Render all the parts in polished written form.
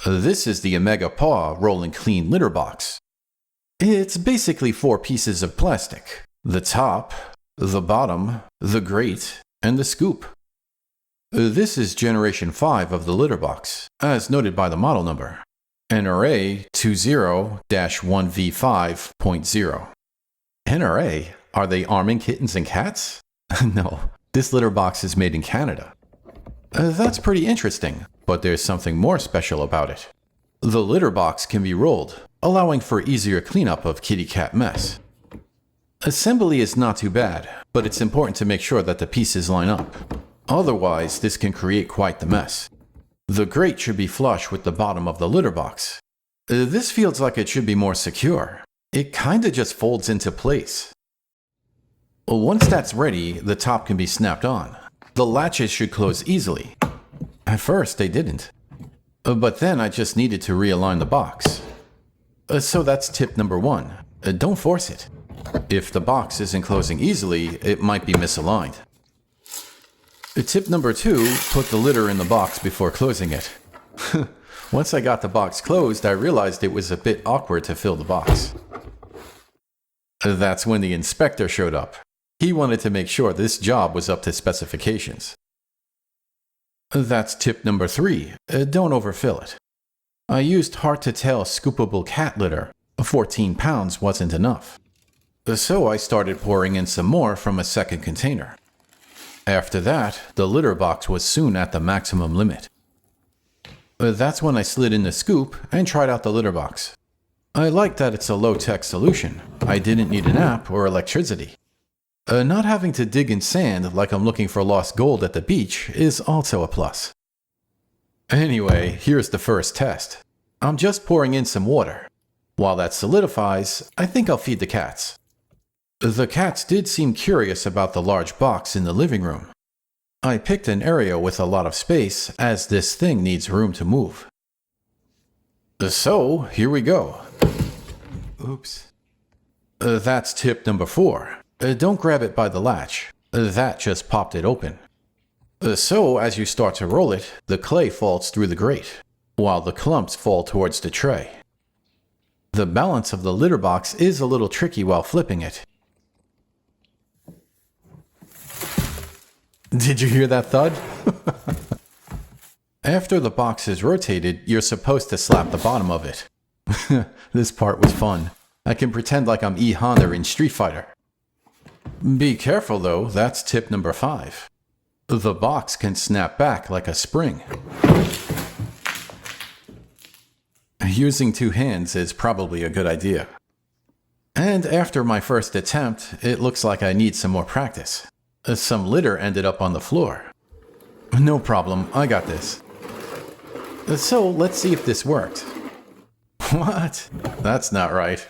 This is the Omega Paw Roll and Clean Litter Box. It's basically 4 pieces of plastic: the top, the bottom, the grate, and the scoop. This is generation 5 of the litter box, as noted by the model number, NRA 20-1V5.0. NRA? Are they arming kittens and cats? No, this litter box is made in Canada. That's pretty interesting, but there's something more special about it. The litter box can be rolled, allowing for easier cleanup of kitty-cat mess. Assembly is not too bad, but it's important to make sure that the pieces line up. Otherwise, this can create quite the mess. The grate should be flush with the bottom of the litter box. This feels like it should be more secure. It kinda just folds into place. Once that's ready, the top can be snapped on. The latches should close easily. At first, they didn't. But then I just needed to realign the box. So that's tip number 1. Don't force it. If the box isn't closing easily, it might be misaligned. Tip number 2, put the litter in the box before closing it. Once I got the box closed, I realized it was a bit awkward to fill the box. That's when the inspector showed up. He wanted to make sure this job was up to specifications. That's tip number 3. Don't overfill it. I used hard-to-tail scoopable cat litter. 14 pounds wasn't enough. So I started pouring in some more from a second container. After that, the litter box was soon at the maximum limit. That's when I slid in the scoop and tried out the litter box. I like that it's a low-tech solution. I didn't need an app or electricity. Not having to dig in sand like I'm looking for lost gold at the beach is also a plus. Anyway, here's the first test. I'm just pouring in some water. While that solidifies, I think I'll feed the cats. The cats did seem curious about the large box in the living room. I picked an area with a lot of space, as this thing needs room to move. So, here we go. Oops. That's tip number 4. Don't grab it by the latch. That just popped it open. So, as you start to roll it, the clay falls through the grate, while the clumps fall towards the tray. The balance of the litter box is a little tricky while flipping it. Did you hear that thud? After the box is rotated, you're supposed to slap the bottom of it. This part was fun. I can pretend like I'm E. Honda in Street Fighter. Be careful though, that's tip number 5. The box can snap back like a spring. Using 2 hands is probably a good idea. And after my first attempt, it looks like I need some more practice. Some litter ended up on the floor. No problem, I got this. So let's see if this worked. What? That's not right.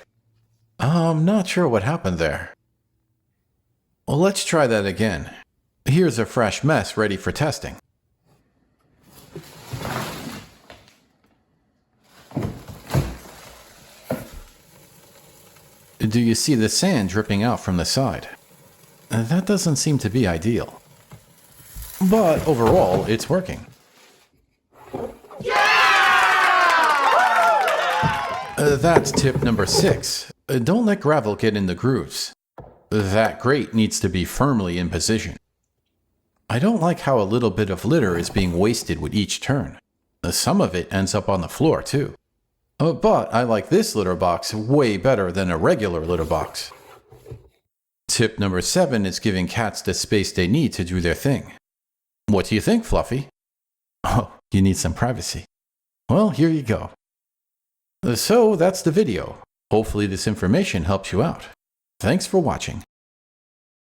I'm not sure what happened there. Well, let's try that again. Here's a fresh mess ready for testing. Do you see the sand dripping out from the side? That doesn't seem to be ideal. But overall, it's working. That's tip number 6. Don't let gravel get in the grooves. That grate needs to be firmly in position. I don't like how a little bit of litter is being wasted with each turn. Some of it ends up on the floor too. But I like this litter box way better than a regular litter box. Tip number 7 is giving cats the space they need to do their thing. What do you think, Fluffy? Oh, you need some privacy. Well, here you go. So that's the video. Hopefully this information helps you out. Thanks for watching.